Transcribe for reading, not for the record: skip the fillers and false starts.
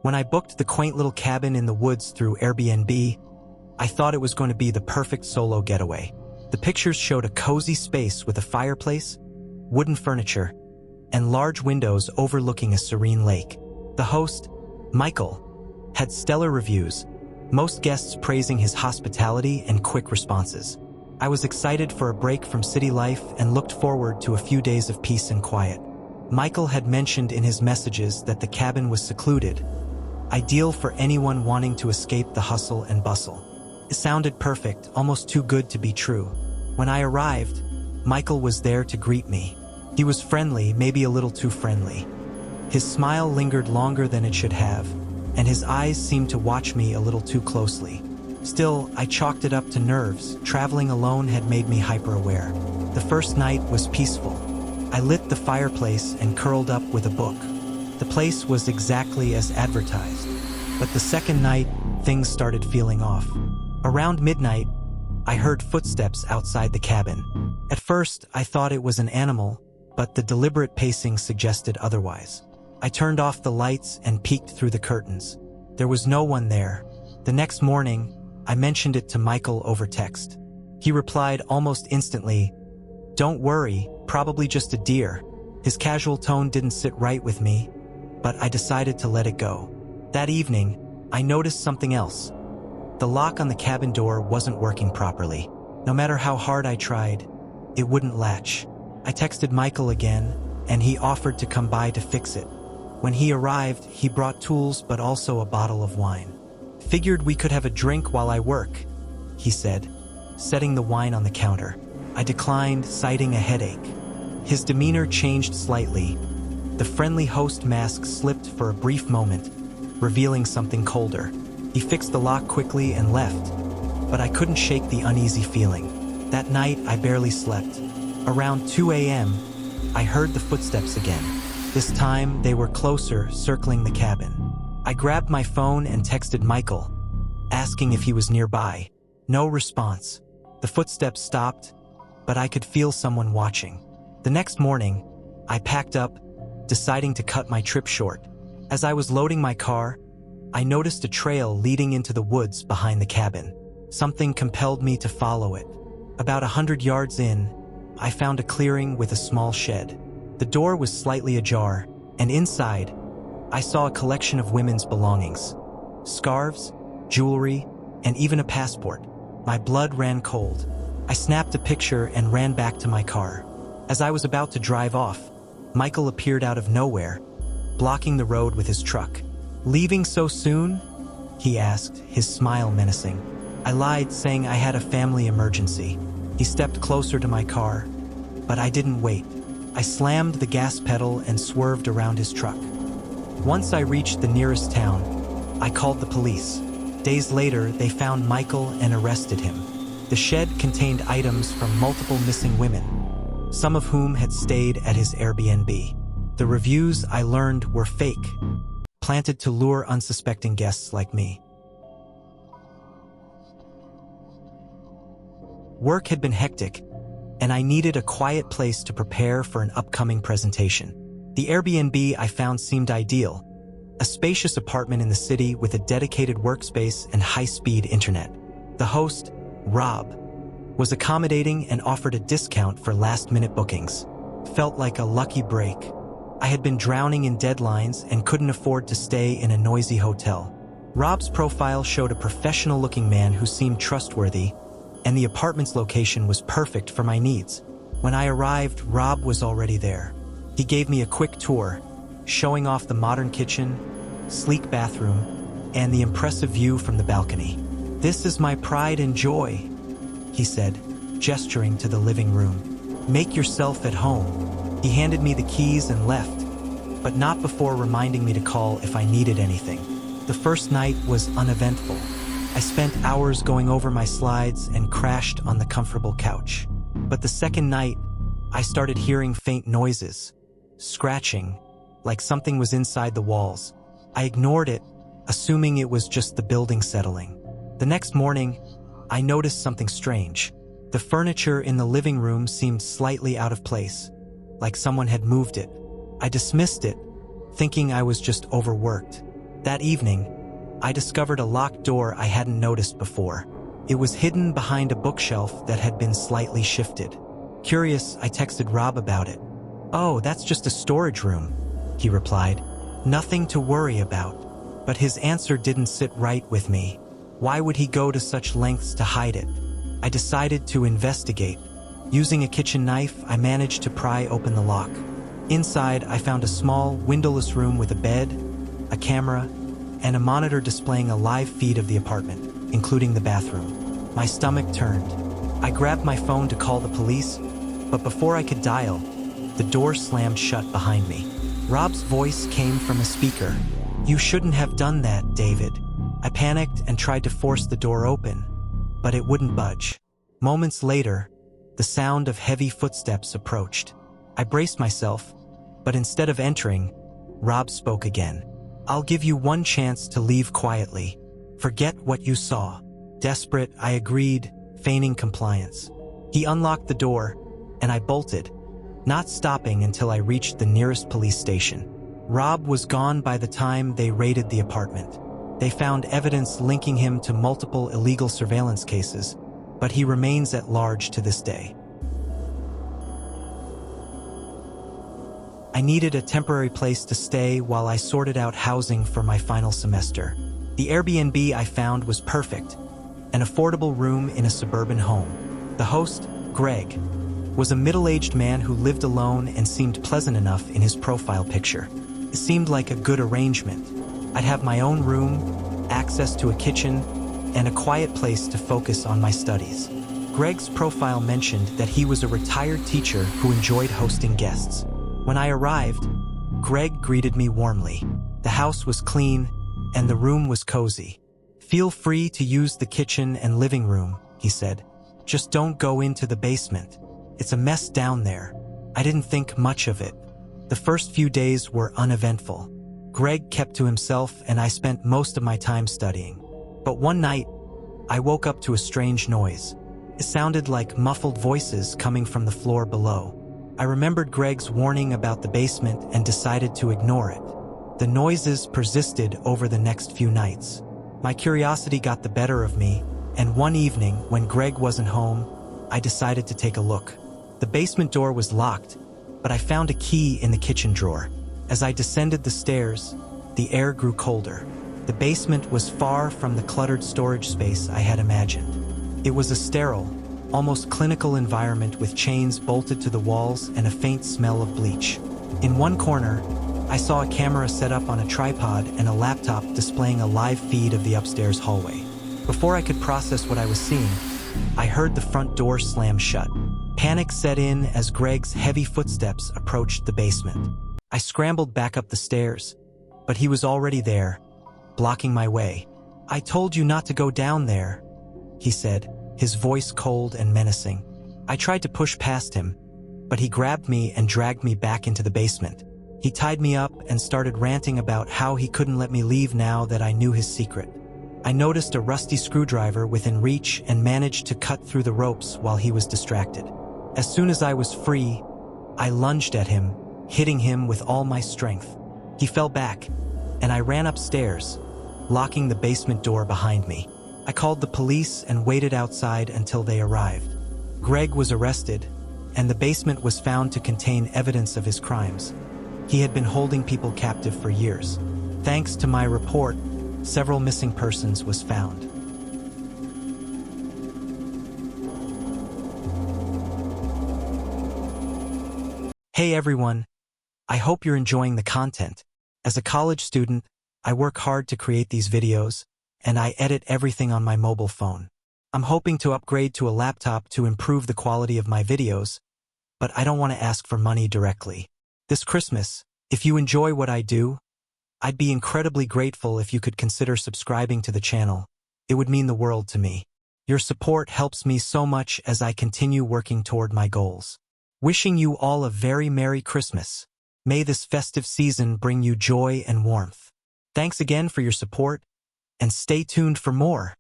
When I booked the quaint little cabin in the woods through Airbnb, I thought it was going to be the perfect solo getaway. The pictures showed a cozy space with a fireplace, wooden furniture, and large windows overlooking a serene lake. The host, Michael, had stellar reviews, most guests praising his hospitality and quick responses. I was excited for a break from city life and looked forward to a few days of peace and quiet. Michael had mentioned in his messages that the cabin was secluded, ideal for anyone wanting to escape the hustle and bustle. It sounded perfect, almost too good to be true. When I arrived, Michael was there to greet me. He was friendly, maybe a little too friendly. His smile lingered longer than it should have, and his eyes seemed to watch me a little too closely. Still, I chalked it up to nerves. Traveling alone had made me hyper-aware. The first night was peaceful. I lit the fireplace and curled up with a book. The place was exactly as advertised. But the second night, things started feeling off. Around midnight, I heard footsteps outside the cabin. At first, I thought it was an animal, but the deliberate pacing suggested otherwise. I turned off the lights and peeked through the curtains. There was no one there. The next morning, I mentioned it to Michael over text. He replied almost instantly, "Don't worry, probably just a deer." His casual tone didn't sit right with me, but I decided to let it go. That evening, I noticed something else. The lock on the cabin door wasn't working properly. No matter how hard I tried, it wouldn't latch. I texted Michael again, and he offered to come by to fix it. When he arrived, he brought tools but also a bottle of wine. "Figured we could have a drink while I work," he said, setting the wine on the counter. I declined, citing a headache. His demeanor changed slightly. The friendly host mask slipped for a brief moment, revealing something colder. He fixed the lock quickly and left, but I couldn't shake the uneasy feeling. That night, I barely slept. Around 2 a.m., I heard the footsteps again. This time, they were closer, circling the cabin. I grabbed my phone and texted Michael, asking if he was nearby. No response. The footsteps stopped, but I could feel someone watching. The next morning, I packed up, deciding to cut my trip short. As I was loading my car, I noticed a trail leading into the woods behind the cabin. Something compelled me to follow it. About 100 yards in, I found a clearing with a small shed. The door was slightly ajar, and inside, I saw a collection of women's belongings. Scarves, jewelry, and even a passport. My blood ran cold. I snapped a picture and ran back to my car. As I was about to drive off, Michael appeared out of nowhere, blocking the road with his truck. "Leaving so soon?" he asked, his smile menacing. I lied, saying I had a family emergency. He stepped closer to my car, but I didn't wait. I slammed the gas pedal and swerved around his truck. Once I reached the nearest town, I called the police. Days later, they found Michael and arrested him. The shed contained items from multiple missing women, some of whom had stayed at his Airbnb. The reviews, I learned, were fake, planted to lure unsuspecting guests like me. Work had been hectic, and I needed a quiet place to prepare for an upcoming presentation. The Airbnb I found seemed ideal, a spacious apartment in the city with a dedicated workspace and high-speed internet. The host, Rob, was accommodating and offered a discount for last-minute bookings. Felt like a lucky break. I had been drowning in deadlines and couldn't afford to stay in a noisy hotel. Rob's profile showed a professional-looking man who seemed trustworthy, and the apartment's location was perfect for my needs. When I arrived, Rob was already there. He gave me a quick tour, showing off the modern kitchen, sleek bathroom, and the impressive view from the balcony. "This is my pride and joy," he said, gesturing to the living room. "Make yourself at home." He handed me the keys and left, but not before reminding me to call if I needed anything. The first night was uneventful. I spent hours going over my slides and crashed on the comfortable couch. But the second night, I started hearing faint noises, scratching, like something was inside the walls. I ignored it, assuming it was just the building settling. The next morning, I noticed something strange. The furniture in the living room seemed slightly out of place, like someone had moved it. I dismissed it, thinking I was just overworked. That evening, I discovered a locked door I hadn't noticed before. It was hidden behind a bookshelf that had been slightly shifted. Curious, I texted Rob about it. "Oh, that's just a storage room," he replied. "Nothing to worry about." But his answer didn't sit right with me. Why would he go to such lengths to hide it? I decided to investigate. Using a kitchen knife, I managed to pry open the lock. Inside, I found a small, windowless room with a bed, a camera, and a monitor displaying a live feed of the apartment, including the bathroom. My stomach turned. I grabbed my phone to call the police, but before I could dial, the door slammed shut behind me. Rob's voice came from a speaker. "You shouldn't have done that, David." I panicked and tried to force the door open, but it wouldn't budge. Moments later, the sound of heavy footsteps approached. I braced myself, but instead of entering, Rob spoke again. "I'll give you one chance to leave quietly. Forget what you saw." Desperate, I agreed, feigning compliance. He unlocked the door, and I bolted, not stopping until I reached the nearest police station. Rob was gone by the time they raided the apartment. They found evidence linking him to multiple illegal surveillance cases, but he remains at large to this day. I needed a temporary place to stay while I sorted out housing for my final semester. The Airbnb I found was perfect, an affordable room in a suburban home. The host, Greg, was a middle-aged man who lived alone and seemed pleasant enough in his profile picture. It seemed like a good arrangement. I'd have my own room, access to a kitchen, and a quiet place to focus on my studies. Greg's profile mentioned that he was a retired teacher who enjoyed hosting guests. When I arrived, Greg greeted me warmly. The house was clean, and the room was cozy. "Feel free to use the kitchen and living room," he said. "Just don't go into the basement. It's a mess down there." I didn't think much of it. The first few days were uneventful. Greg kept to himself, and I spent most of my time studying. But one night, I woke up to a strange noise. It sounded like muffled voices coming from the floor below. I remembered Greg's warning about the basement and decided to ignore it. The noises persisted over the next few nights. My curiosity got the better of me, and one evening, when Greg wasn't home, I decided to take a look. The basement door was locked, but I found a key in the kitchen drawer. As I descended the stairs, the air grew colder. The basement was far from the cluttered storage space I had imagined. It was a sterile, almost clinical environment with chains bolted to the walls and a faint smell of bleach. In one corner, I saw a camera set up on a tripod and a laptop displaying a live feed of the upstairs hallway. Before I could process what I was seeing, I heard the front door slam shut. Panic set in as Greg's heavy footsteps approached the basement. I scrambled back up the stairs, but he was already there, blocking my way. "I told you not to go down there," he said, his voice cold and menacing. I tried to push past him, but he grabbed me and dragged me back into the basement. He tied me up and started ranting about how he couldn't let me leave now that I knew his secret. I noticed a rusty screwdriver within reach and managed to cut through the ropes while he was distracted. As soon as I was free, I lunged at him, hitting him with all my strength. He fell back, and I ran upstairs, locking the basement door behind me. I called the police and waited outside until they arrived. Greg was arrested, and the basement was found to contain evidence of his crimes. He had been holding people captive for years. Thanks to my report, several missing persons was found. Hey everyone, I hope you're enjoying the content. As a college student, I work hard to create these videos, and I edit everything on my mobile phone. I'm hoping to upgrade to a laptop to improve the quality of my videos, but I don't want to ask for money directly. This Christmas, if you enjoy what I do, I'd be incredibly grateful if you could consider subscribing to the channel. It would mean the world to me. Your support helps me so much as I continue working toward my goals. Wishing you all a very Merry Christmas. May this festive season bring you joy and warmth. Thanks again for your support, and stay tuned for more.